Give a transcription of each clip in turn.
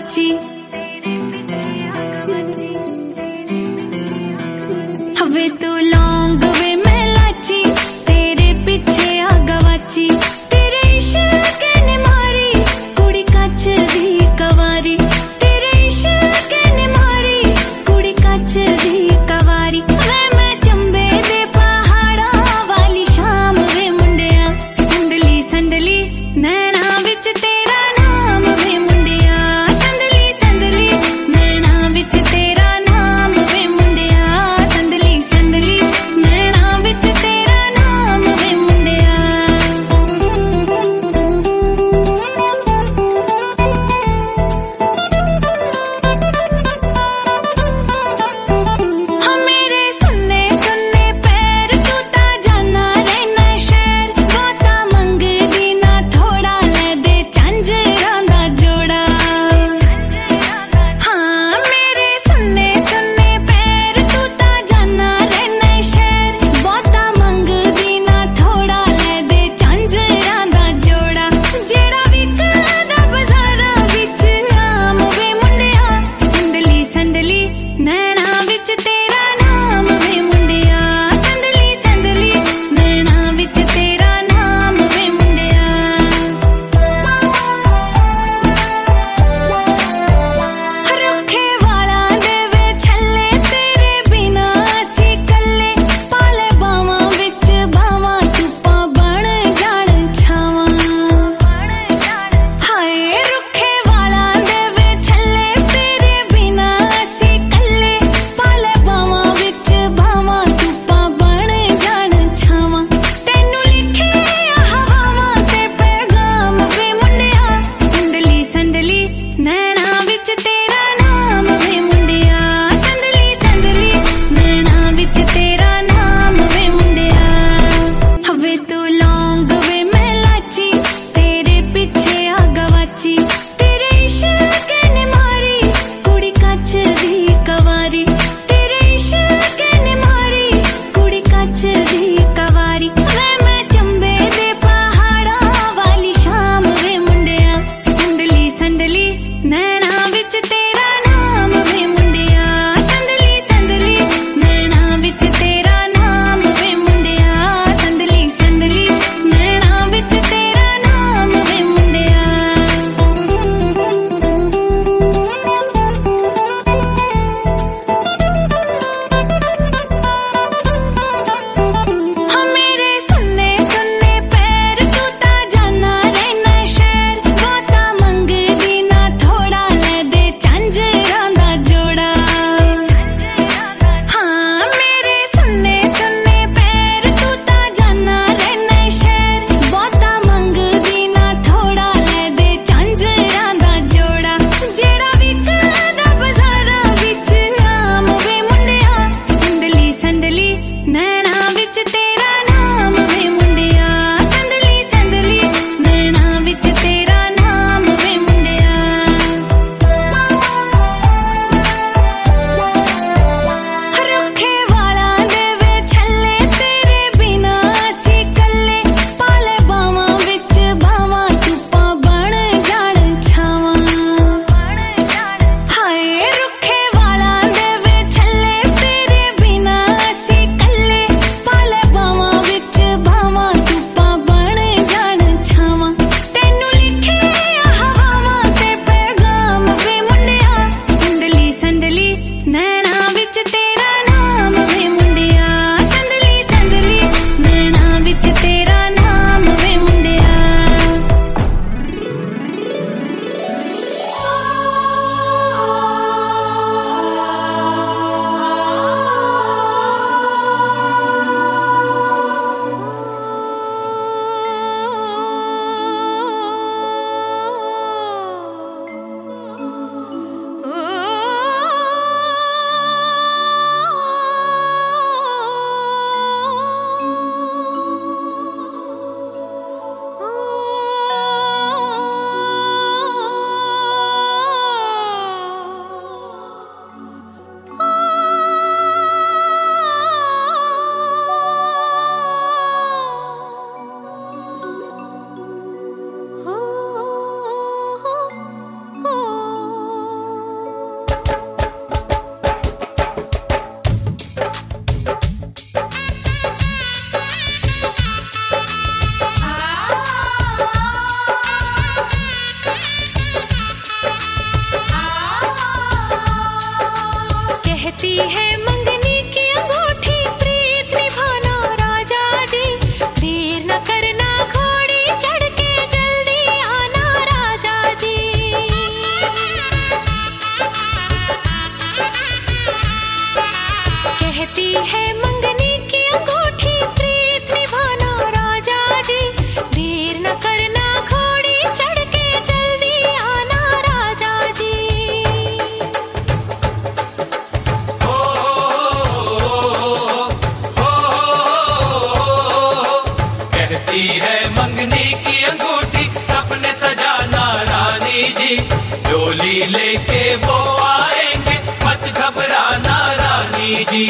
गवाची। हवे तू लौंग वे मैं लाची, तेरे पीछे आ गवाची। तेरे इश्क ने मारी कुड़ी कच दी कवारी, तेरे इश्क ने मारी कुड़ी कच दी कवारी। वे मैं चंबे दे पहाड़ा वाली शाम वे मुंडिया, संदली संदली नैना विच तेरा नाम वे मुंडिया, संदली संदली कहती है मंगनी की अंगूठी सपने सजाना रानी जी, डोली लेके वो आएंगे मत घबराना रानी जी।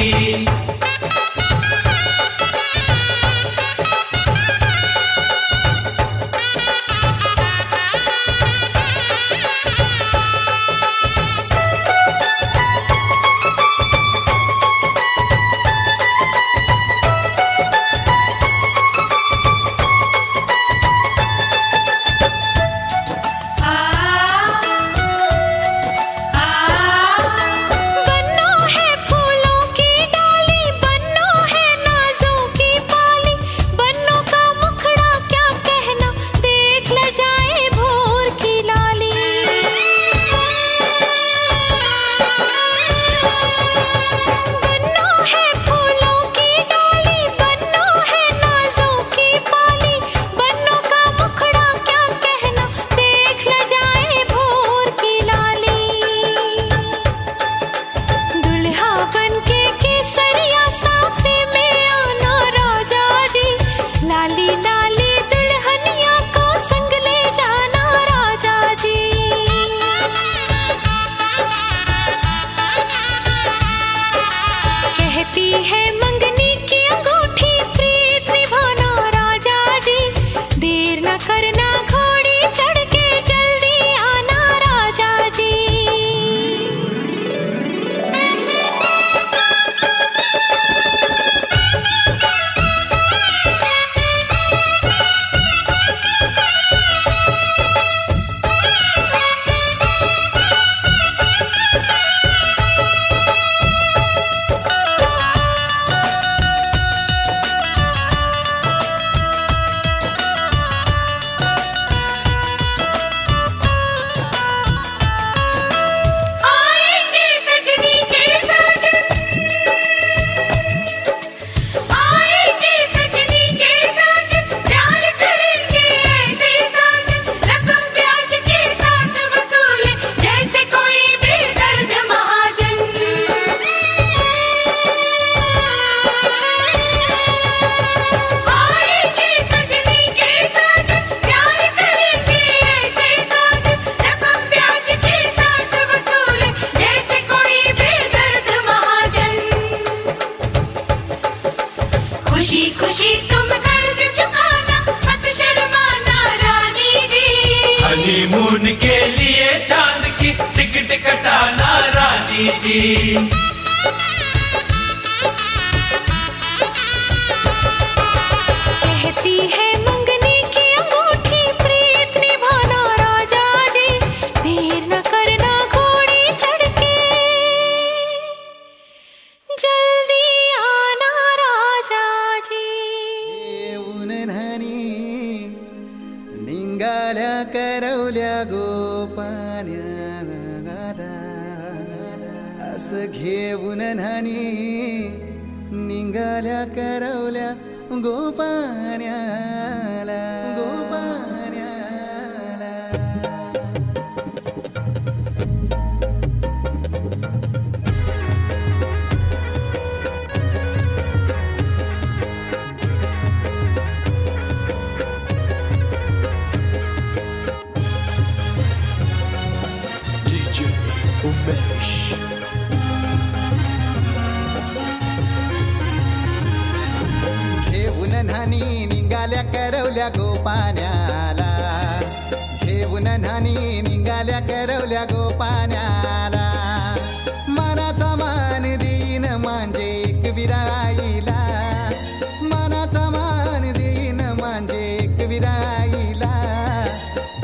खुशी खुशी तुम कर्ज चुकाना मत शर्माना रानी जी, हनीमून के लिए चांद की टिकट कटाना रानी जी। कहती है मंगनी की अंगूठी प्रीत निभाना राजा जी, देर न करना घोड़ी चढ़ के जल्दी आना राजा जी। उन्हानी निंगाल्या करवल्या गोपान्या असं घेऊन न्हानी निंगाल्या करवल्या गोपान्याला गोपान्याला। DJ Umesh. घेऊन न्हानी निघाल्या करवल्या गोपान्याला, घेऊन न्हानी निघाल्या करवल्या गोपान्याला। मनाचा मान देईन म्हणजे एक विराईला, मनाचा मान देईन म्हणजे एक विराईला।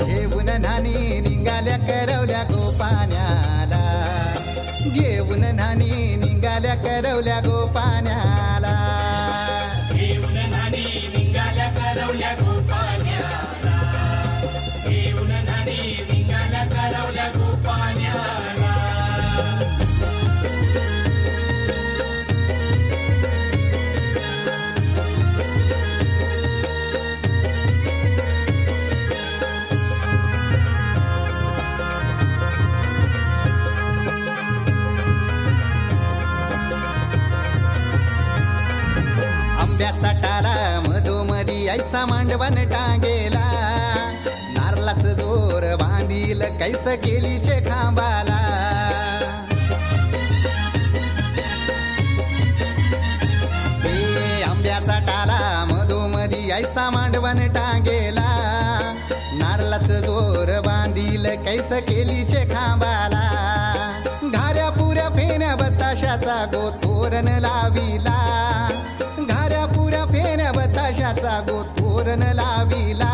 घेऊन न्हानी निघाल्या करवल्या गोपान्याला, घेऊन न्हानी निघाल्या करवल्या गोपान्याला। घेऊन न्हानी निघाल्या करवल्या गोपान्याला, घेऊन न्हानी निघाल्या करवल्या गोपान्याला। आंब्याचा टाला मधोमधी ऐसा मांडवन टांगेला नारलाच जोर बांधील कैस केलीचे खांबाला आंब्याचा टाला मधोमधी ऐसा मांडवन टांगेला नारलाच जोर बांधील कैस केलीचे खांबाला घाऱ्या पुऱ्या फेण्या बताशाचा गोतोरण लाविला घाऱ्या पुऱ्या फेण्या बताशाचा गोतोरण लाविला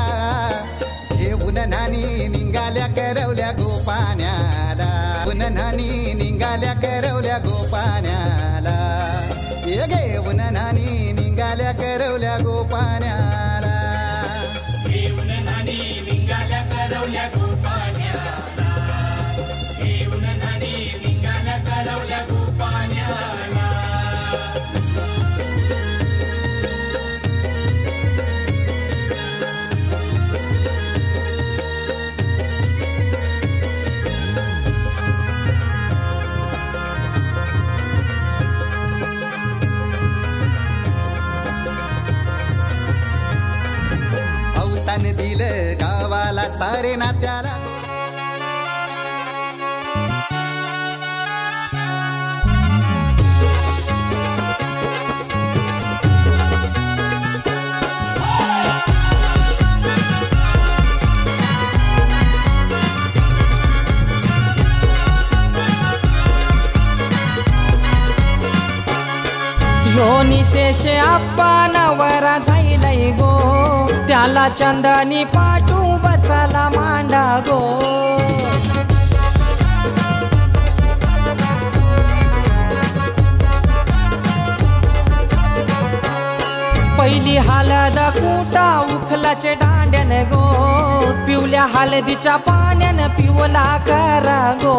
घेऊन नानी निघाल्या करवल्या गोपाण्याला नानी निघाल्या करवल्या गोपाण्याला घेऊन नानी निघाल्या करवल्या गोपाण्याला घेऊन नानी निघाल्या करवल्या गोपाण्याला घेऊन नानी निघाल्या करवल्या गोपाण्याला दिलं गावाला सारे नात्याला यो नितेश आप्पा नवरा जाईलय गो त्याला चंदनी पाटू बसाला मांडा गो पहिली हळद कुटा उखलाचे दांड्यान गो पिवल्या हळदीच्या पाण्यान पिवला करा गो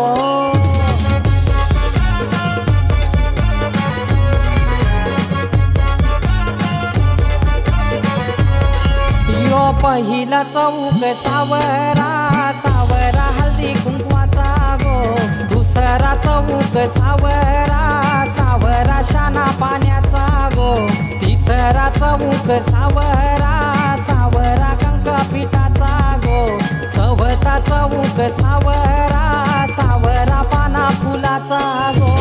यो पहिला चौक सावरा सावरा हल्दी कुंकवाचा गो दुसरा चौक सावरा सावरा शाना पाण्याचा गो तिसरा चौक सावरा सावरा कंका पिठाचा गो चौथा चौक सावरा सावरा पाना फुलाचा गो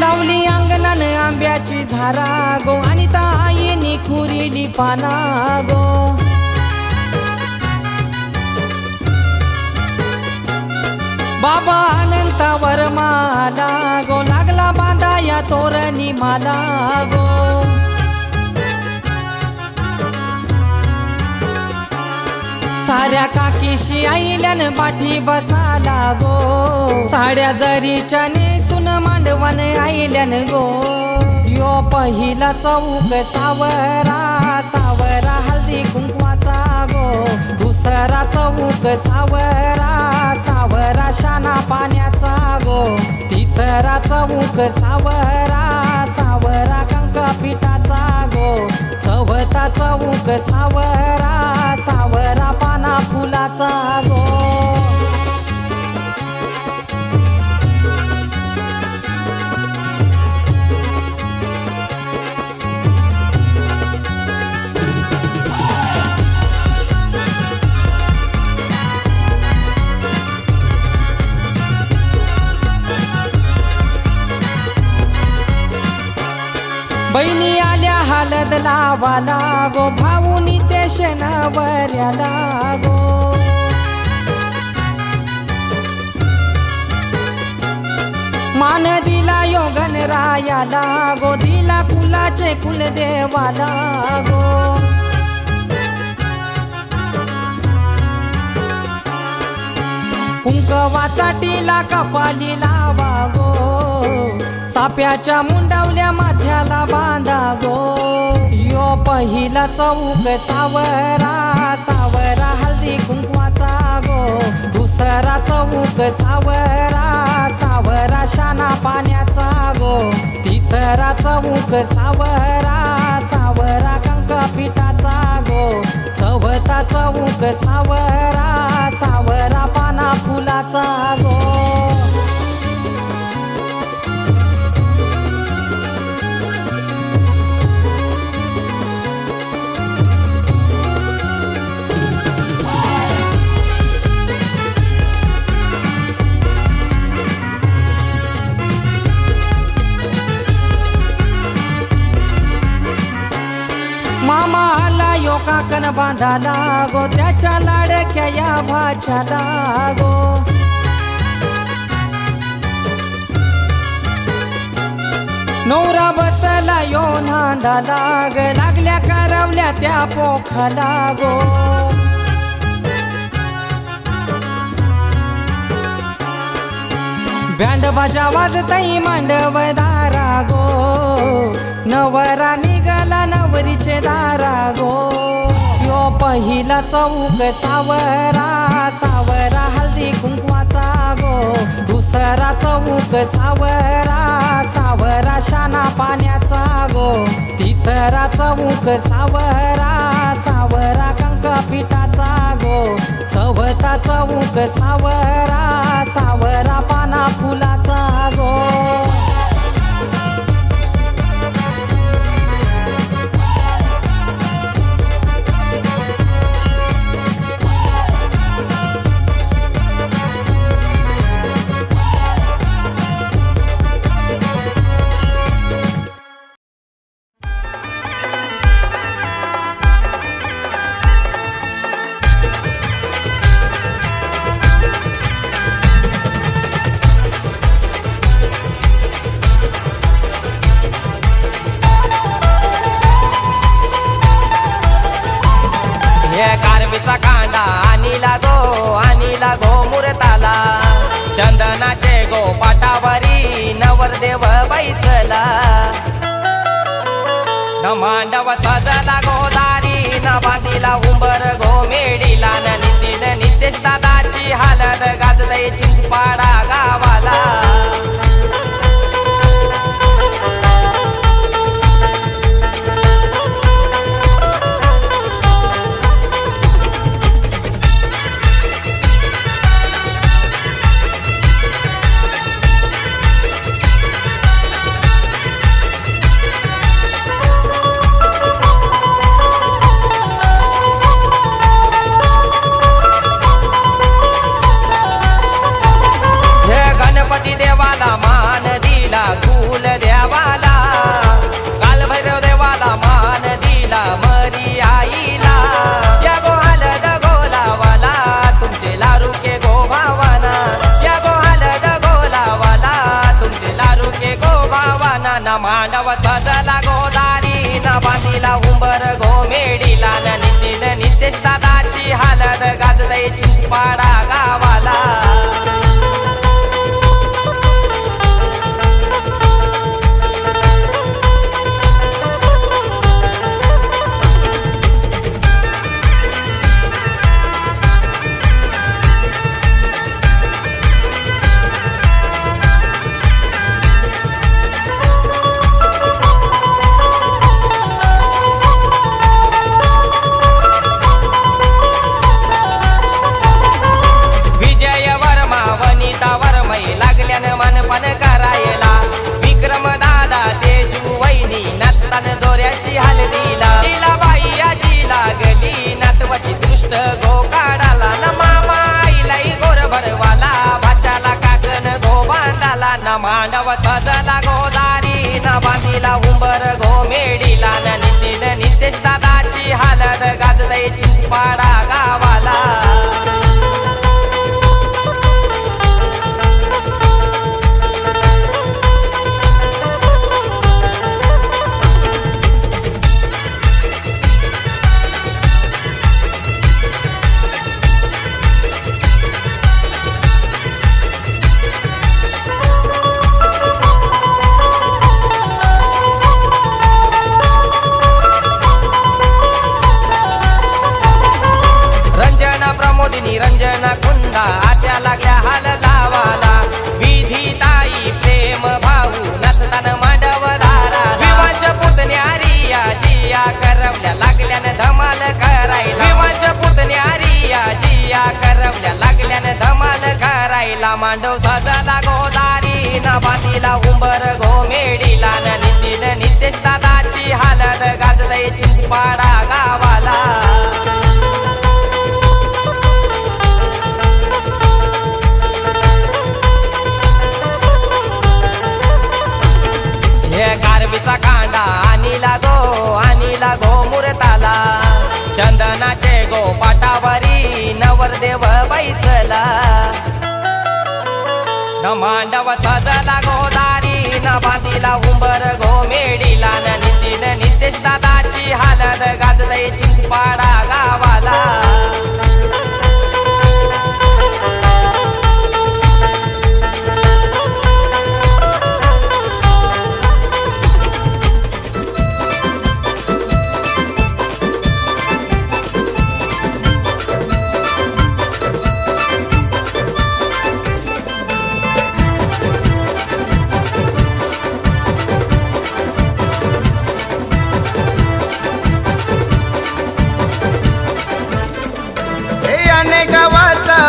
लावली अंगणान आंब्याची झारा गो आणि ताईनी खुरीली पाना गो बाबा अनंतावर माला गो लागला बांधा या तोरणी माला गो साऱ्या काकीशी आईल्यान पाठी बसाला गो साड्या जरीच्या नेसून मांडवन आईल्यान गो यो पहिला चौक सावरा सावरा हल्दी कुंकवाचा गो दुसरा चौक सावरा सावरा शाना पाण्याचा गो तिसरा चौक सावरा सावरा कंका पिठाचा गो चौथा चौक सावरा सावरा पाना फुलाचा गो बहिणी आल्या हळद लावाला गो भाऊ नितेश नवऱ्याला गो मान दिला यो गणरायाला गो दिला कुलाचे कुलदेवाला गो कुंकवाचा टिला कपाली लावा गो चाप्याच्या मुंडावल्या माथ्याला बांधा गो यो पहिला चौक सावरा सावरा हल्दी कुंकवाचा गो दुसरा चौक सावरा सावरा शाना चौक सावरा सावरा कंका पिठाचा गो चवता चौक सावरा सावरा पाना फुलाचा गो मामा आला यो काकण बांधाला गो त्याच्या लाडक्या या भाच्याला गो नवरा बसला यो नांदाला ग लागल्या करवल्या त्या पोखाला गो बँड बाजा वाजतई मांडव दारा गो नवरा निघाला नवरीचे दारा गो यो पहिला चौक सावरा सावरा हल्दी कुंकवाचा गो दुसरा चौक सावरा सावरा शाना पाण्याचा गो तिसरा चौक सावरा सावरा कंका पिठाचा गो चौथा चौक सावरा सावरा पाना फुलाचा गो कारवीचा कांदा आणि लागो मुरताला चंदनाचे गो पाटावरी नवरदेव बैसला न मांडव सजला गोदारी न बांधीला उंबर गो मेडीला न नितीन नितेश दादाची हालत गाजदई चिंचपाडा गावाला मांडव सजला गोदारी न बांधीला उंबर गो मेडीला न नितीन नितेश दादाची हालत गाजदई चिंचपाडा गावाला मांडव सजला गोदारी न बांधीला उंबर गो मेडीला न नितीन नितेश दादाची हालत गाजदई चिंचपाडा गावाला मांडव सजला गोदारी न बांधीला उंबर घोमेडीला न नितीन नितेश दादाची हालत गाजतय चिंचपाडा गावाला हे कारवीचा कांदा आणि लागो मुरताला चंदनाचे गो पाटावरी नवरदेव बैसला न मांडव सजला गोदारी न बांधीला उंबर घोमेडीला न नितीन नितेश दादाची हालत गाजतय चिंचपाडा गावाला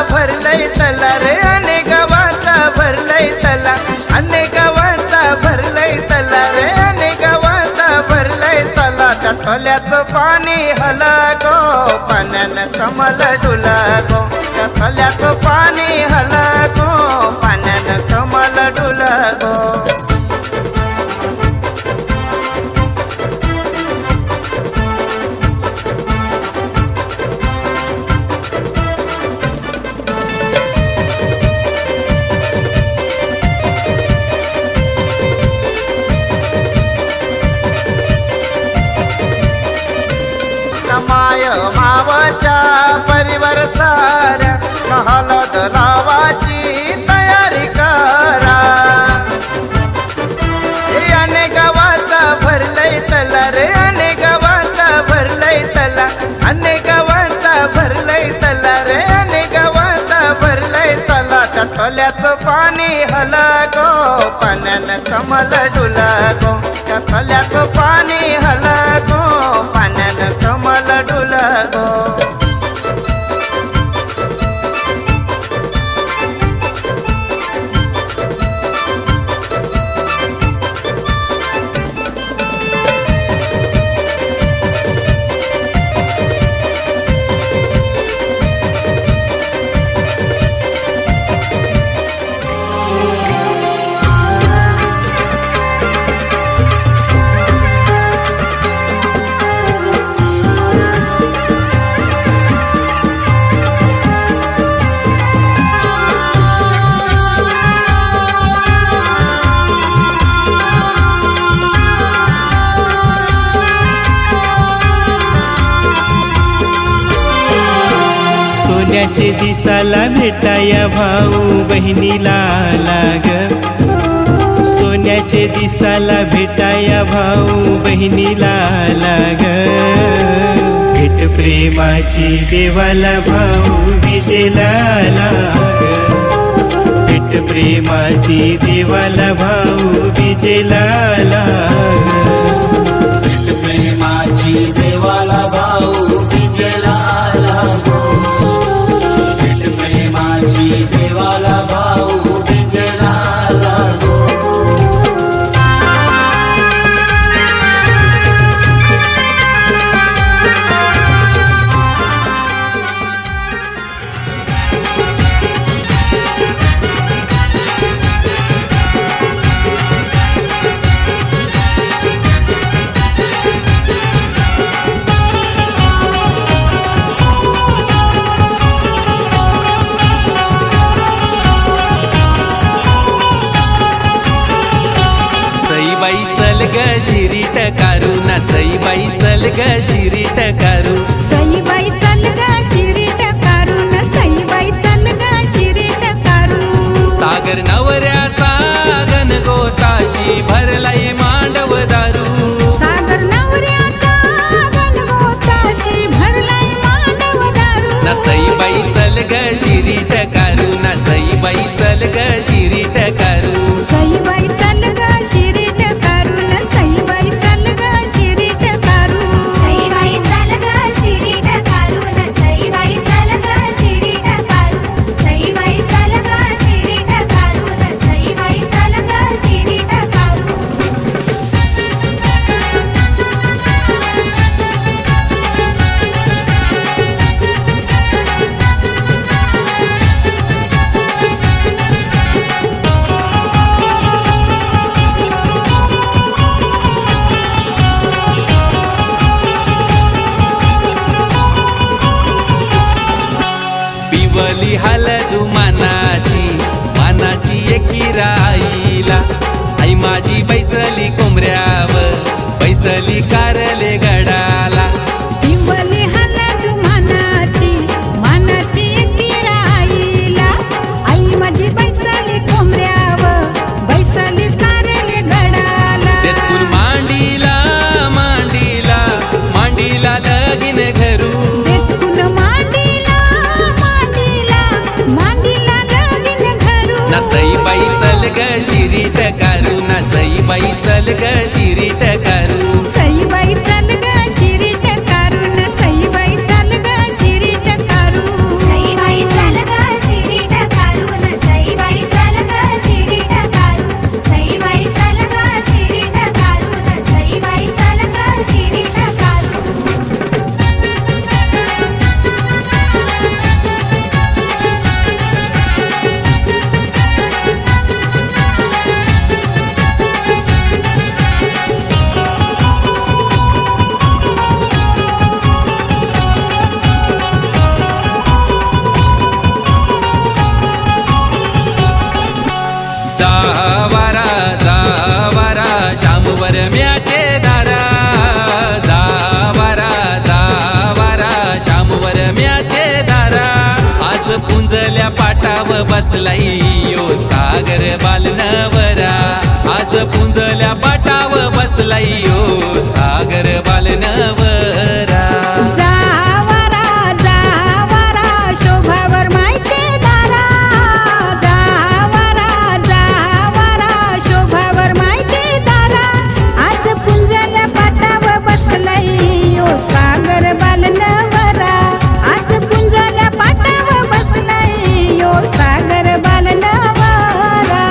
भरलय तला रे अनेक गावाचा भरलय तला अनेक गावाचा भरलय तला रे अनेक गावाचा भरलय तला त्या तल्याचं पाणी हला गो पाण्यानं कमल डुला गो त्या तल्याचं पाणी हला गो पाण्यानं कमल डुला गो मावशा परिवार साऱ्या हळद लावाची तयारी करा हे अनेक गावाचा भरलय तला रे अनेक गावाचा भरलय तला अनेक गावाचा भरलय तला रे अनेक गावाचा भरलय तला त्या तल्याचं पाणी हला गो पाण्यानं कमल डुला गो त्या तल्याचं पाणी हला गो पाण्यानं कमल डुला गो सोन्याचे दिसाला भेटाया भाऊ बहिणीला लाग सोन्याचे दिसाला भेटाया भाऊ बहिणीला लाग भेट प्रेमाची देवाला भाऊ विजेला लाग भेट प्रेमाची देवाला भाऊ विजेला लाग भेट प्रेमाची देवाला भाऊ विजेला लाग देवाला भाऊ विजेला लागो शिरीट कारू ना सईबाई चल ग शिरीट कारू सईबाई चल ग शिरीट कारू ना सईबाई चल ग शिरीट कारू सागर नवऱ्याचा गणगोताशी भरलाई मांडव दारू सागर नवऱ्याचा गणगोताशी भरलाई मांडव दारू ना सईबाई चल ग शिरीट कारू ना सईबाई चल ग शिरीट कारू सईबाई चल ग शिरीट कारू ना सईबाई चल ग शिरीट कारू बैसली कोंबऱ्यावर बैसली कारले गडाला टिंबली हलद मानाची मानाची एकीरा आईला आई माझी बैसली कोंबऱ्यावर बैसली कारले गडाला देतकुल मांडीला मांडीला मांडीला लगीन घरू देतकुल मांडीला मांडीला मांडीला लगीन घरू ना सई बाई चल ग शिरी टकारू ना सई बाई चल ग शिरी टकारू सईबाई चल ग शिरी टकारू न सईबाई चल ग शिरी टकारू सईबाई चल ग शिरी टकारू न सईबाई चल ग शिरी टकारू सईबाई चल ग शिरी टकारू न सईबाई चल ग शिरी टकारू जावारा जावारा श्यामवर म्याचे दारा जावारा जावारा श्यामवर म्याचे दारा आज पुंजल्या पाटाव बसलाई यो सागर बालनवरा आज पुंजल्या पाटाव बसलाई यो सागर बालनवरा जावारा जावारा शोभावर मायचे दारा जावारा जावारा शोभावर मायचे दारा आज पुंजल्या पाटावर बसलाई यो सागर बालनवरा आज पुंजल्या पाटावर बसलाई यो सागर बालनवरा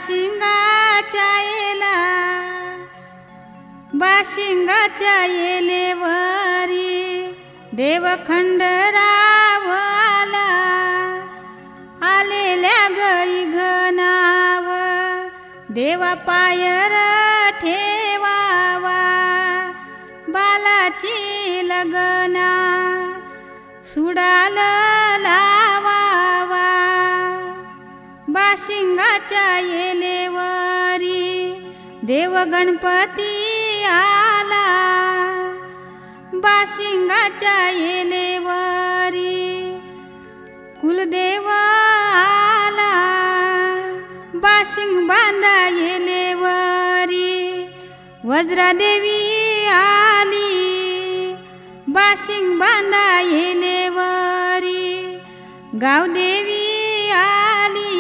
बाशिंगाच्या येला बाशिंगाच्या येलेवरी देव खंडराव आला आलेल्या गई घनाव देवा पायर ठेवावा बालाची लगना सुडाल लावावा बाशिंगाच्या येलेवरी देव गणपती आला बाशिंगाच्या येलेवरी कुलदेव आला बाशिंग बांधा येलेवरी वज्रादेवी आली बाशिंग बांधा येलेवरी गावदेवी आली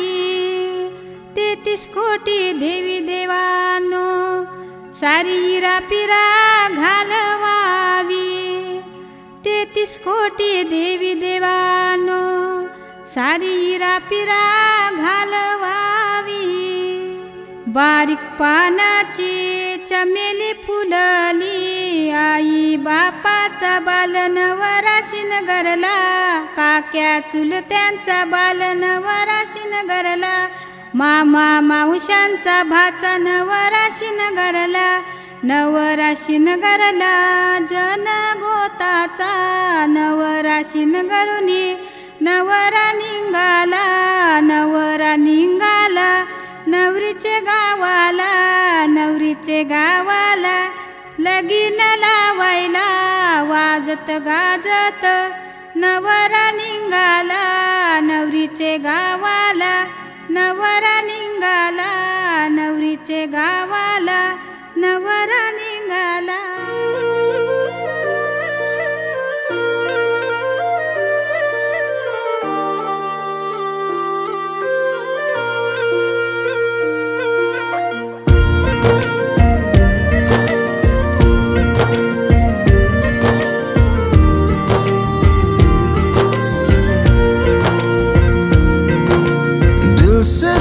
33 कोटी देवी देवानो सारी रापिरा घालवावी 33 कोटी देवी देवानो सारी रापिरा घालवावी बारीक पानाची चमेली फुलली आई बापाचा बालन वराशीन गरला काक्या चुलत्यांचा बालन वराशीन गरला मामा मावशांचा भाचा नवराशीन गरला नवराशीन गरला जन गोताचा नवराशीन गरुनी नवरा निघाला नवरा निघाला नवरीचे गावाला लगीन लावायला वाजत गाजत नवरा निघाला नवरीचे गावाला नवरा निघाला नवरीचे गावाला नवरा निघाला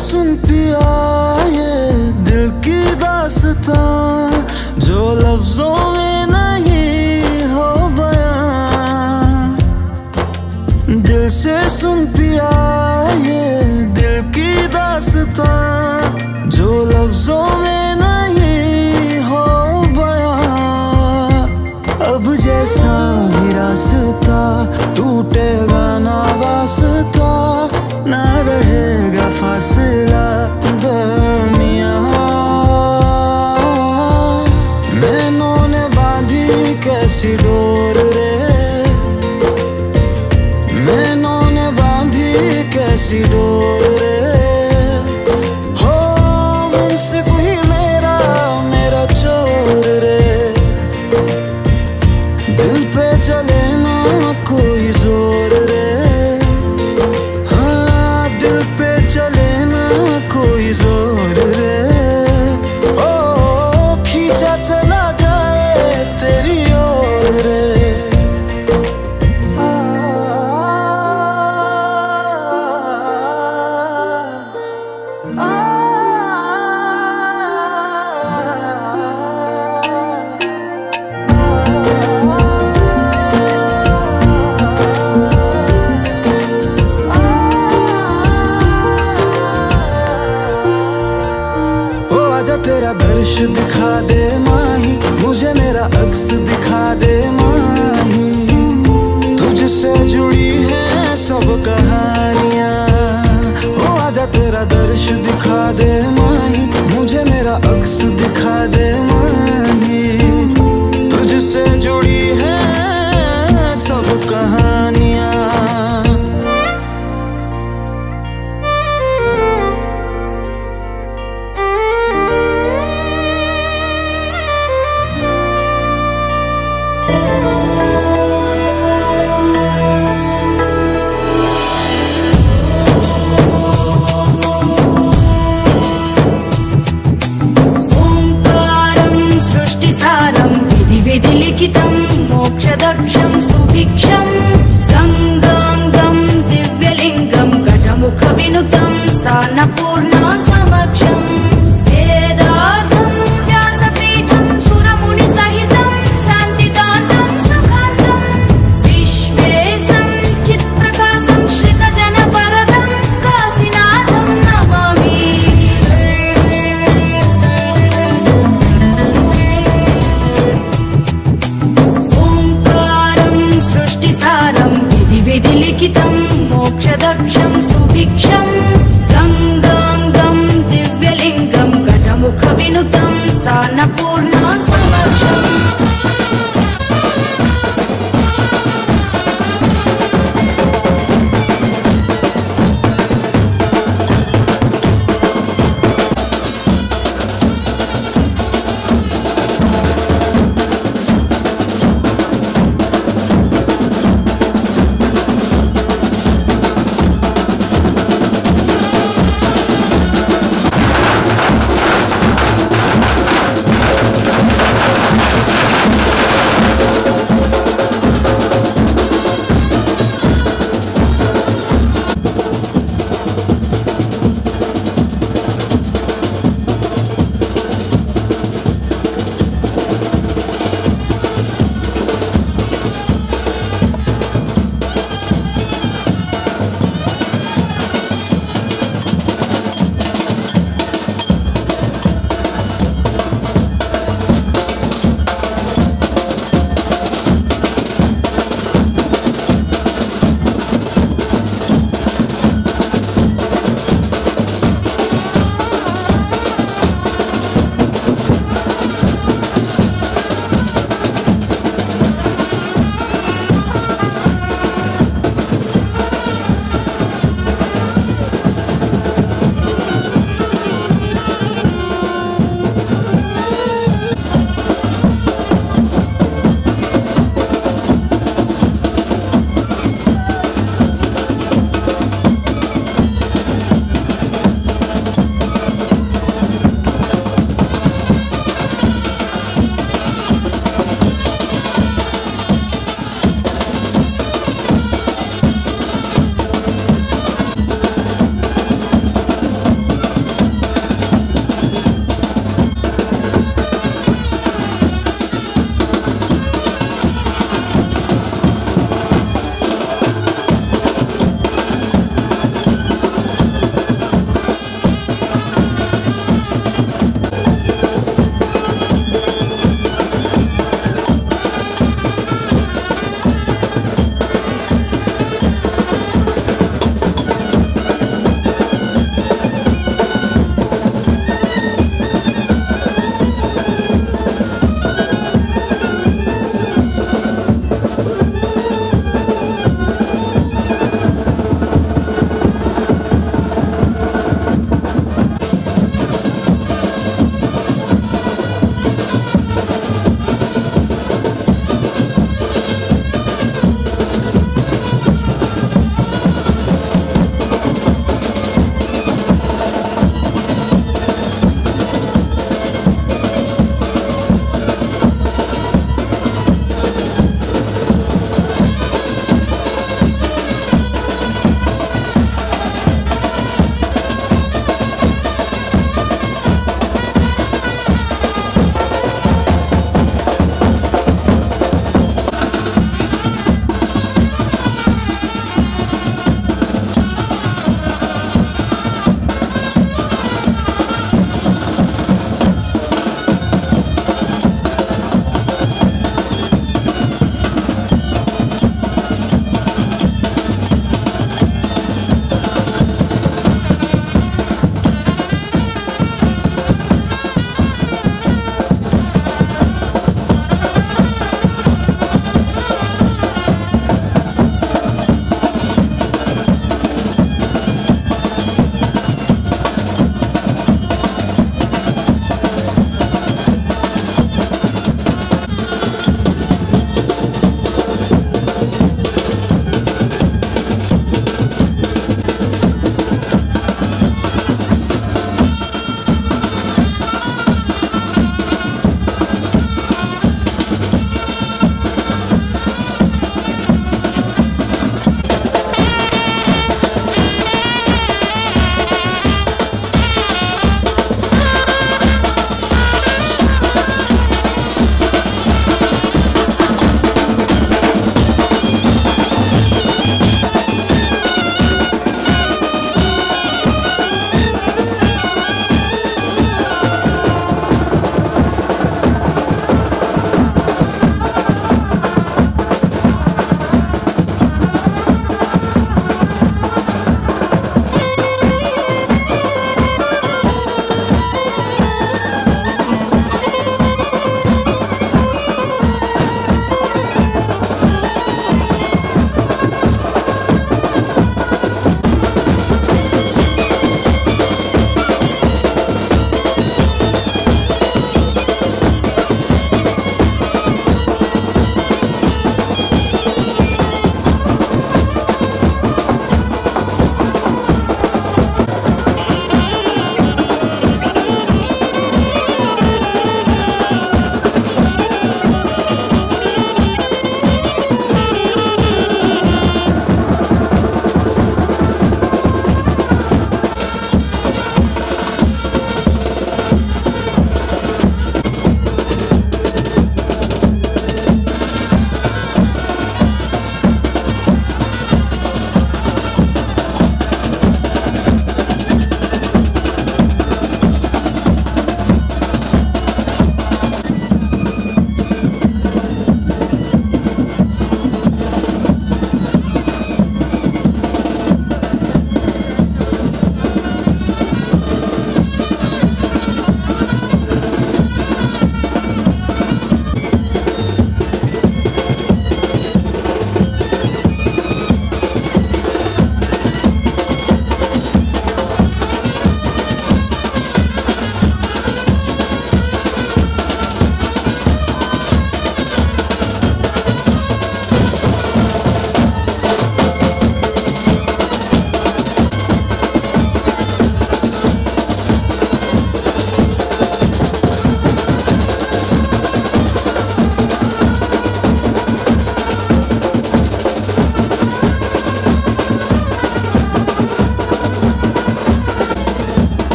सुन पिया ये दिल की दास्तां जो लफ्जों में नहीं हो बयां दिल से सुन पिया ये दिल की दास्तां जो लफ्जों में नहीं हो बयां अब जैसा भी रास्ता टूटेगा ना वास्ता ना रहेगा फासला दरमियां नैनों ने बांधी कैसी डोर रे नैनों ने बांधी कैसी डोर रे हो मुंसिफ ही मेरा चोर रे दिल पे चले ना कोई जोर रे चले ना कोई जोर रे ओ खींचा चला जाए तेरी ओर रे तेरा दर्श दिखा दे माही मुझे मेरा अक्स दिखा दे माही तुझसे जुड़ी है सब कहानियाँ हो आजा तेरा दर्श दिखा दे माही मुझे मेरा अक्स दिखा दे माही तुझसे जुड़ी है सब कहानियाँ विधिलिखितं मोक्षदक्षं सुभिक्षं गङ्गाङ्गं दिव्यलिङ्गं गजमुखविनुतं सान्नपूर्णा समक्षम् हौसा न पूर्ण